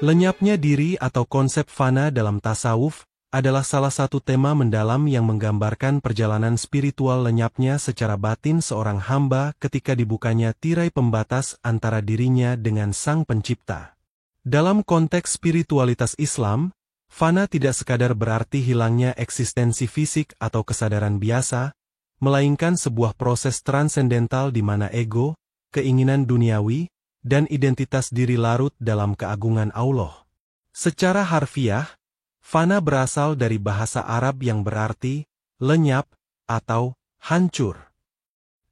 Lenyapnya diri atau konsep fana dalam tasawuf adalah salah satu tema mendalam yang menggambarkan perjalanan spiritual lenyapnya secara batin seorang hamba ketika dibukanya tirai pembatas antara dirinya dengan Sang Pencipta. Dalam konteks spiritualitas Islam, fana tidak sekadar berarti hilangnya eksistensi fisik atau kesadaran biasa, melainkan sebuah proses transendental di mana ego, keinginan duniawi, dan identitas diri larut dalam keagungan Allah. Secara harfiah, fana berasal dari bahasa Arab yang berarti lenyap atau hancur.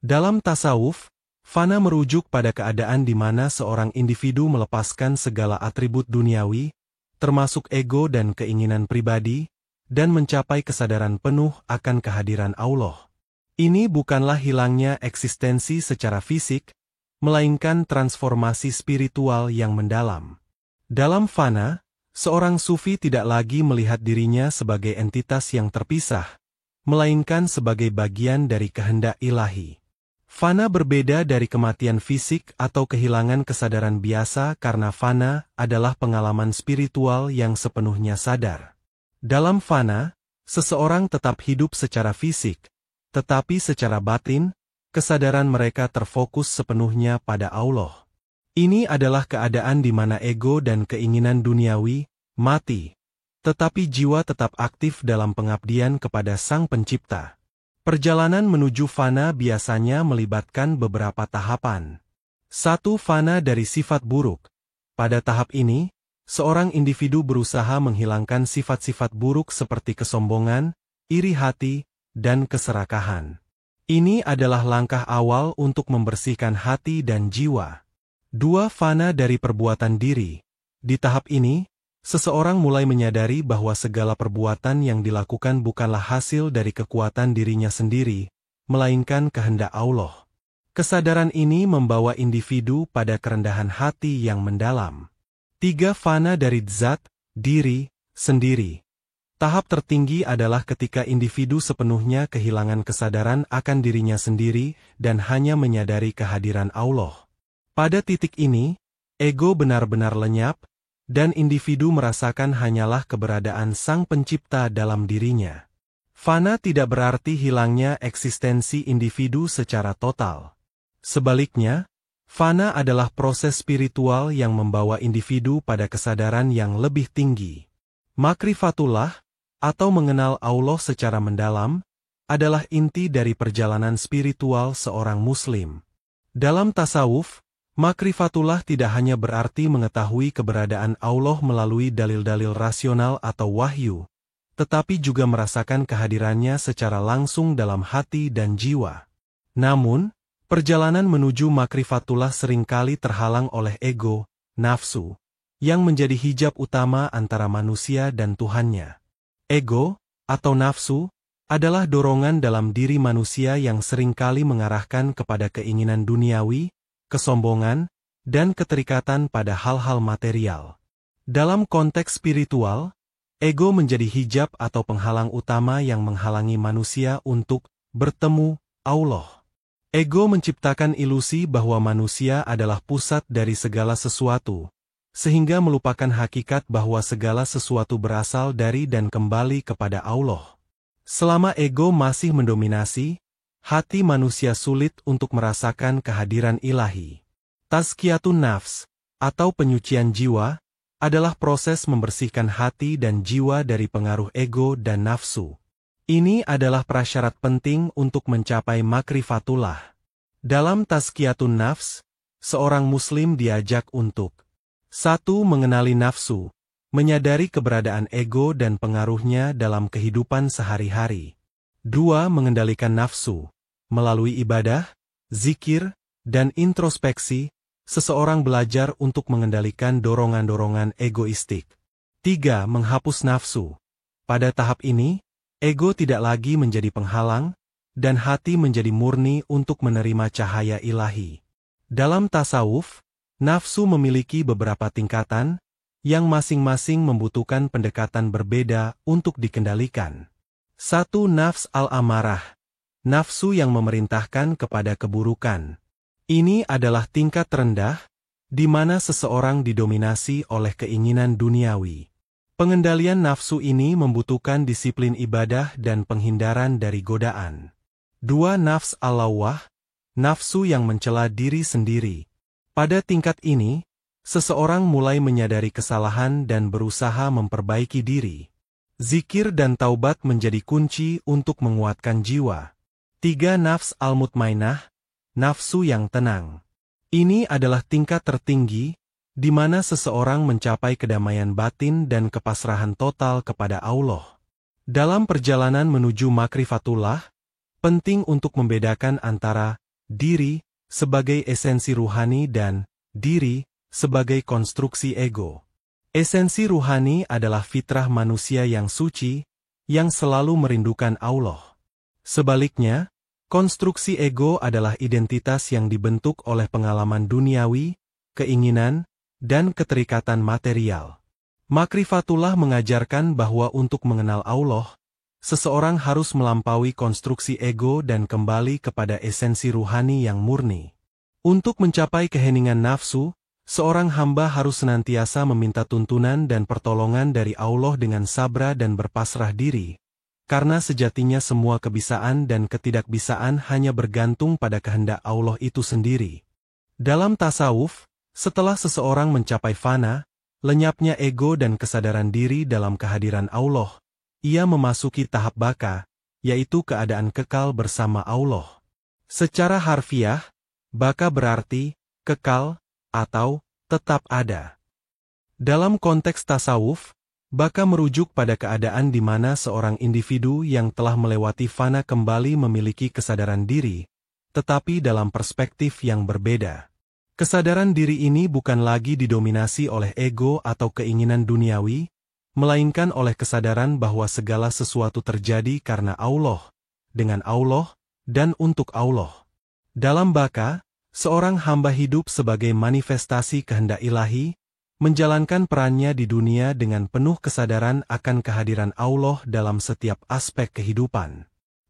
Dalam tasawuf, fana merujuk pada keadaan di mana seorang individu melepaskan segala atribut duniawi, termasuk ego dan keinginan pribadi, dan mencapai kesadaran penuh akan kehadiran Allah. Ini bukanlah hilangnya eksistensi secara fisik, melainkan transformasi spiritual yang mendalam. Dalam fana, seorang sufi tidak lagi melihat dirinya sebagai entitas yang terpisah, melainkan sebagai bagian dari kehendak ilahi. Fana berbeda dari kematian fisik atau kehilangan kesadaran biasa karena fana adalah pengalaman spiritual yang sepenuhnya sadar. Dalam fana, seseorang tetap hidup secara fisik, tetapi secara batin, kesadaran mereka terfokus sepenuhnya pada Allah. Ini adalah keadaan di mana ego dan keinginan duniawi mati, tetapi jiwa tetap aktif dalam pengabdian kepada Sang Pencipta. Perjalanan menuju fana biasanya melibatkan beberapa tahapan. 1. Fana dari sifat buruk. Pada tahap ini, seorang individu berusaha menghilangkan sifat-sifat buruk seperti kesombongan, iri hati, dan keserakahan. Ini adalah langkah awal untuk membersihkan hati dan jiwa. 2. Fana dari perbuatan diri. Di tahap ini, seseorang mulai menyadari bahwa segala perbuatan yang dilakukan bukanlah hasil dari kekuatan dirinya sendiri, melainkan kehendak Allah. Kesadaran ini membawa individu pada kerendahan hati yang mendalam. 3. Fana dari zat, diri, sendiri. Tahap tertinggi adalah ketika individu sepenuhnya kehilangan kesadaran akan dirinya sendiri dan hanya menyadari kehadiran Allah. Pada titik ini, ego benar-benar lenyap, dan individu merasakan hanyalah keberadaan Sang Pencipta dalam dirinya. Fana tidak berarti hilangnya eksistensi individu secara total. Sebaliknya, fana adalah proses spiritual yang membawa individu pada kesadaran yang lebih tinggi. Makrifatullah, atau mengenal Allah secara mendalam, adalah inti dari perjalanan spiritual seorang Muslim. Dalam tasawuf, makrifatullah tidak hanya berarti mengetahui keberadaan Allah melalui dalil-dalil rasional atau wahyu, tetapi juga merasakan kehadirannya secara langsung dalam hati dan jiwa. Namun, perjalanan menuju makrifatullah seringkali terhalang oleh ego, nafsu, yang menjadi hijab utama antara manusia dan Tuhannya. Ego, atau nafsu, adalah dorongan dalam diri manusia yang seringkali mengarahkan kepada keinginan duniawi, kesombongan, dan keterikatan pada hal-hal material. Dalam konteks spiritual, ego menjadi hijab atau penghalang utama yang menghalangi manusia untuk bertemu Allah. Ego menciptakan ilusi bahwa manusia adalah pusat dari segala sesuatu, sehingga melupakan hakikat bahwa segala sesuatu berasal dari dan kembali kepada Allah. Selama ego masih mendominasi, hati manusia sulit untuk merasakan kehadiran ilahi. Tazkiyatun nafs, atau penyucian jiwa, adalah proses membersihkan hati dan jiwa dari pengaruh ego dan nafsu. Ini adalah prasyarat penting untuk mencapai makrifatullah. Dalam tazkiyatun nafs, seorang muslim diajak untuk 1. Mengenali nafsu, menyadari keberadaan ego dan pengaruhnya dalam kehidupan sehari-hari. 2. Mengendalikan nafsu. Melalui ibadah, zikir, dan introspeksi, seseorang belajar untuk mengendalikan dorongan-dorongan egoistik. 3. Menghapus nafsu. Pada tahap ini, ego tidak lagi menjadi penghalang, dan hati menjadi murni untuk menerima cahaya ilahi. Dalam tasawuf, nafsu memiliki beberapa tingkatan, yang masing-masing membutuhkan pendekatan berbeda untuk dikendalikan. 1. Nafs al-amarah, nafsu yang memerintahkan kepada keburukan. Ini adalah tingkat terendah, di mana seseorang didominasi oleh keinginan duniawi. Pengendalian nafsu ini membutuhkan disiplin ibadah dan penghindaran dari godaan. 2. Nafs al-lawwah, nafsu yang mencela diri sendiri. Pada tingkat ini, seseorang mulai menyadari kesalahan dan berusaha memperbaiki diri. Zikir dan taubat menjadi kunci untuk menguatkan jiwa. 3. Nafs al-mutmainah, nafsu yang tenang. Ini adalah tingkat tertinggi, di mana seseorang mencapai kedamaian batin dan kepasrahan total kepada Allah. Dalam perjalanan menuju makrifatullah, penting untuk membedakan antara diri sebagai esensi ruhani dan diri sebagai konstruksi ego. Esensi ruhani adalah fitrah manusia yang suci, yang selalu merindukan Allah. Sebaliknya, konstruksi ego adalah identitas yang dibentuk oleh pengalaman duniawi, keinginan, dan keterikatan material. Makrifatullah mengajarkan bahwa untuk mengenal Allah, seseorang harus melampaui konstruksi ego dan kembali kepada esensi ruhani yang murni. Untuk mencapai keheningan nafsu, seorang hamba harus senantiasa meminta tuntunan dan pertolongan dari Allah dengan sabar dan berpasrah diri, karena sejatinya semua kebisaan dan ketidakbisaan hanya bergantung pada kehendak Allah itu sendiri. Dalam tasawuf, setelah seseorang mencapai fana, lenyapnya ego dan kesadaran diri dalam kehadiran Allah, ia memasuki tahap baka, yaitu keadaan kekal bersama Allah. Secara harfiah, baka berarti kekal atau tetap ada. Dalam konteks tasawuf, baka merujuk pada keadaan di mana seorang individu yang telah melewati fana kembali memiliki kesadaran diri, tetapi dalam perspektif yang berbeda. Kesadaran diri ini bukan lagi didominasi oleh ego atau keinginan duniawi, melainkan oleh kesadaran bahwa segala sesuatu terjadi karena Allah, dengan Allah, dan untuk Allah. Dalam baka, seorang hamba hidup sebagai manifestasi kehendak ilahi, menjalankan perannya di dunia dengan penuh kesadaran akan kehadiran Allah dalam setiap aspek kehidupan.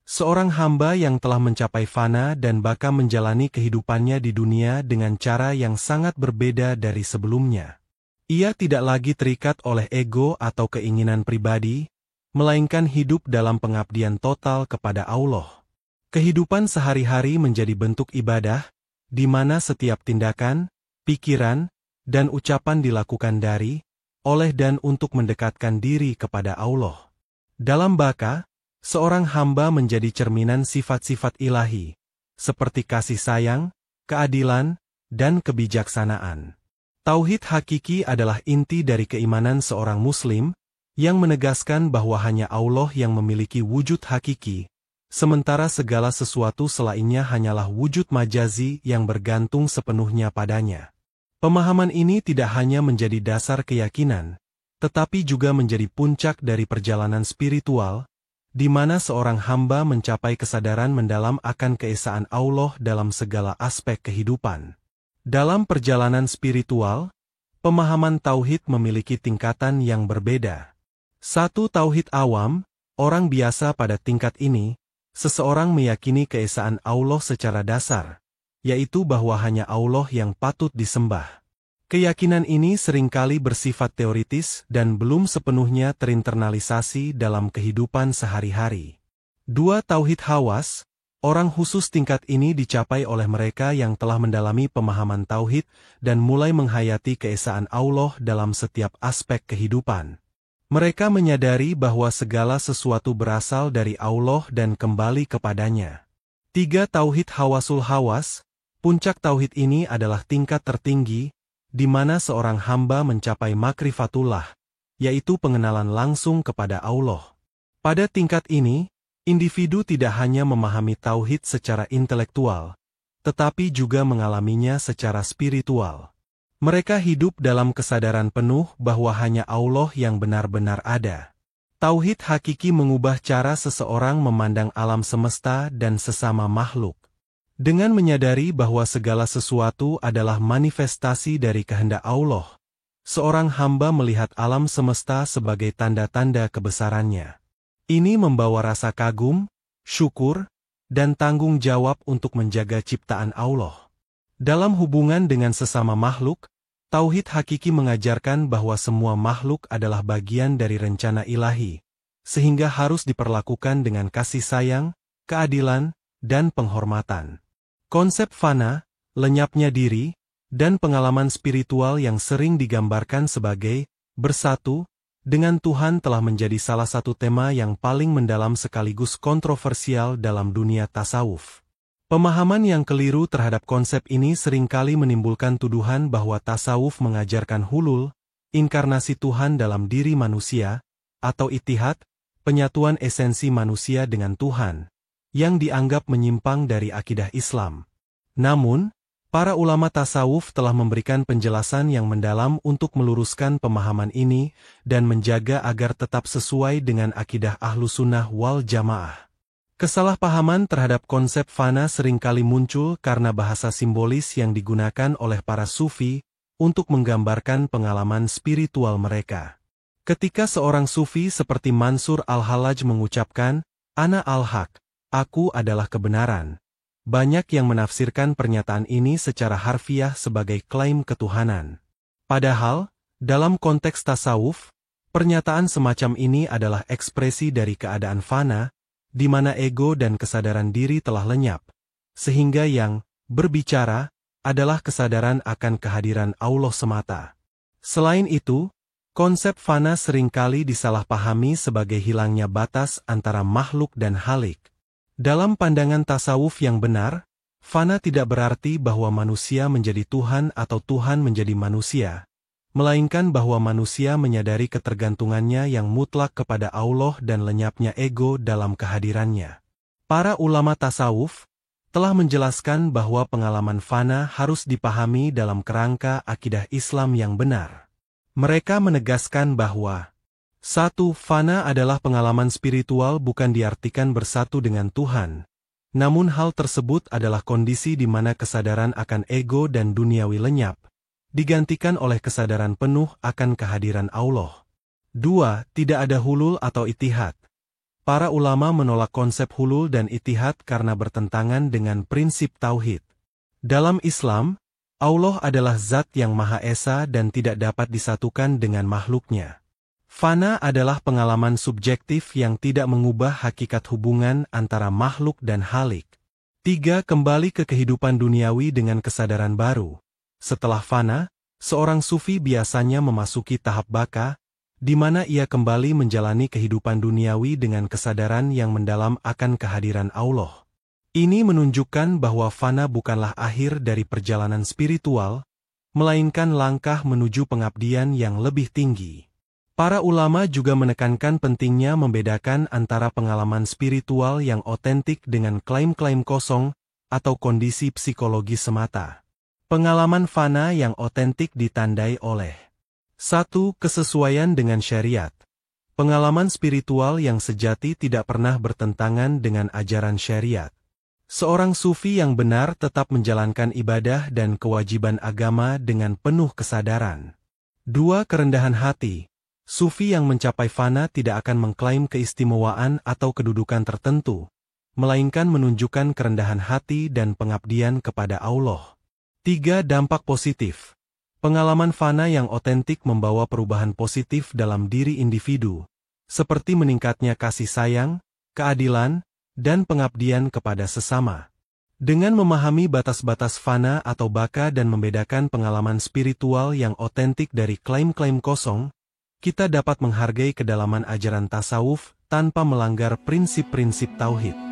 Seorang hamba yang telah mencapai fana dan baka menjalani kehidupannya di dunia dengan cara yang sangat berbeda dari sebelumnya. Ia tidak lagi terikat oleh ego atau keinginan pribadi, melainkan hidup dalam pengabdian total kepada Allah. Kehidupan sehari-hari menjadi bentuk ibadah, di mana setiap tindakan, pikiran, dan ucapan dilakukan dari, oleh dan untuk mendekatkan diri kepada Allah. Dalam baka, seorang hamba menjadi cerminan sifat-sifat ilahi, seperti kasih sayang, keadilan, dan kebijaksanaan. Tauhid hakiki adalah inti dari keimanan seorang muslim, yang menegaskan bahwa hanya Allah yang memiliki wujud hakiki, sementara segala sesuatu selainnya hanyalah wujud majazi yang bergantung sepenuhnya padanya. Pemahaman ini tidak hanya menjadi dasar keyakinan, tetapi juga menjadi puncak dari perjalanan spiritual, di mana seorang hamba mencapai kesadaran mendalam akan keesaan Allah dalam segala aspek kehidupan. Dalam perjalanan spiritual, pemahaman tauhid memiliki tingkatan yang berbeda. 1. Tauhid awam, orang biasa pada tingkat ini, seseorang meyakini keesaan Allah secara dasar, yaitu bahwa hanya Allah yang patut disembah. Keyakinan ini seringkali bersifat teoritis dan belum sepenuhnya terinternalisasi dalam kehidupan sehari-hari. 2. Tauhid hawas, orang khusus tingkat ini dicapai oleh mereka yang telah mendalami pemahaman tauhid dan mulai menghayati keesaan Allah dalam setiap aspek kehidupan. Mereka menyadari bahwa segala sesuatu berasal dari Allah dan kembali kepadanya. 3. Tauhid hawasul hawas, puncak tauhid ini adalah tingkat tertinggi, di mana seorang hamba mencapai makrifatullah, yaitu pengenalan langsung kepada Allah. Pada tingkat ini, individu tidak hanya memahami tauhid secara intelektual, tetapi juga mengalaminya secara spiritual. Mereka hidup dalam kesadaran penuh bahwa hanya Allah yang benar-benar ada. Tauhid hakiki mengubah cara seseorang memandang alam semesta dan sesama makhluk. Dengan menyadari bahwa segala sesuatu adalah manifestasi dari kehendak Allah, seorang hamba melihat alam semesta sebagai tanda-tanda kebesarannya. Ini membawa rasa kagum, syukur, dan tanggung jawab untuk menjaga ciptaan Allah. Dalam hubungan dengan sesama makhluk, tauhid hakiki mengajarkan bahwa semua makhluk adalah bagian dari rencana ilahi, sehingga harus diperlakukan dengan kasih sayang, keadilan, dan penghormatan. Konsep fana, lenyapnya diri, dan pengalaman spiritual yang sering digambarkan sebagai bersatu dengan Tuhan telah menjadi salah satu tema yang paling mendalam sekaligus kontroversial dalam dunia tasawuf. Pemahaman yang keliru terhadap konsep ini seringkali menimbulkan tuduhan bahwa tasawuf mengajarkan hulul, inkarnasi Tuhan dalam diri manusia, atau ittihad, penyatuan esensi manusia dengan Tuhan, yang dianggap menyimpang dari akidah Islam. Namun, para ulama tasawuf telah memberikan penjelasan yang mendalam untuk meluruskan pemahaman ini dan menjaga agar tetap sesuai dengan akidah Ahlussunnah wal Jamaah. Kesalahpahaman terhadap konsep fana seringkali muncul karena bahasa simbolis yang digunakan oleh para sufi untuk menggambarkan pengalaman spiritual mereka. Ketika seorang sufi seperti Mansur al-Hallaj mengucapkan, "Ana al-haq," aku adalah kebenaran. Banyak yang menafsirkan pernyataan ini secara harfiah sebagai klaim ketuhanan. Padahal, dalam konteks tasawuf, pernyataan semacam ini adalah ekspresi dari keadaan fana, di mana ego dan kesadaran diri telah lenyap, sehingga yang berbicara adalah kesadaran akan kehadiran Allah semata. Selain itu, konsep fana seringkali disalahpahami sebagai hilangnya batas antara makhluk dan khalik. Dalam pandangan tasawuf yang benar, fana tidak berarti bahwa manusia menjadi Tuhan atau Tuhan menjadi manusia, melainkan bahwa manusia menyadari ketergantungannya yang mutlak kepada Allah dan lenyapnya ego dalam kehadirannya. Para ulama tasawuf telah menjelaskan bahwa pengalaman fana harus dipahami dalam kerangka akidah Islam yang benar. Mereka menegaskan bahwa 1. Fana adalah pengalaman spiritual bukan diartikan bersatu dengan Tuhan. Namun hal tersebut adalah kondisi di mana kesadaran akan ego dan duniawi lenyap, digantikan oleh kesadaran penuh akan kehadiran Allah. 2. Tidak ada hulul atau ittihad. Para ulama menolak konsep hulul dan ittihad karena bertentangan dengan prinsip tauhid. Dalam Islam, Allah adalah zat yang Maha Esa dan tidak dapat disatukan dengan makhluknya. Fana adalah pengalaman subjektif yang tidak mengubah hakikat hubungan antara makhluk dan khalik. 3. Kembali ke kehidupan duniawi dengan kesadaran baru. Setelah fana, seorang sufi biasanya memasuki tahap baka, di mana ia kembali menjalani kehidupan duniawi dengan kesadaran yang mendalam akan kehadiran Allah. Ini menunjukkan bahwa fana bukanlah akhir dari perjalanan spiritual, melainkan langkah menuju pengabdian yang lebih tinggi. Para ulama juga menekankan pentingnya membedakan antara pengalaman spiritual yang otentik dengan klaim-klaim kosong atau kondisi psikologi semata. Pengalaman fana yang otentik ditandai oleh 1. Kesesuaian dengan syariat. Pengalaman spiritual yang sejati tidak pernah bertentangan dengan ajaran syariat. Seorang sufi yang benar tetap menjalankan ibadah dan kewajiban agama dengan penuh kesadaran. 2. Kerendahan hati. Sufi yang mencapai fana tidak akan mengklaim keistimewaan atau kedudukan tertentu, melainkan menunjukkan kerendahan hati dan pengabdian kepada Allah. 3. Dampak positif. Pengalaman fana yang otentik membawa perubahan positif dalam diri individu, seperti meningkatnya kasih sayang, keadilan, dan pengabdian kepada sesama. Dengan memahami batas-batas fana atau baka dan membedakan pengalaman spiritual yang otentik dari klaim-klaim kosong, kita dapat menghargai kedalaman ajaran tasawuf tanpa melanggar prinsip-prinsip tauhid.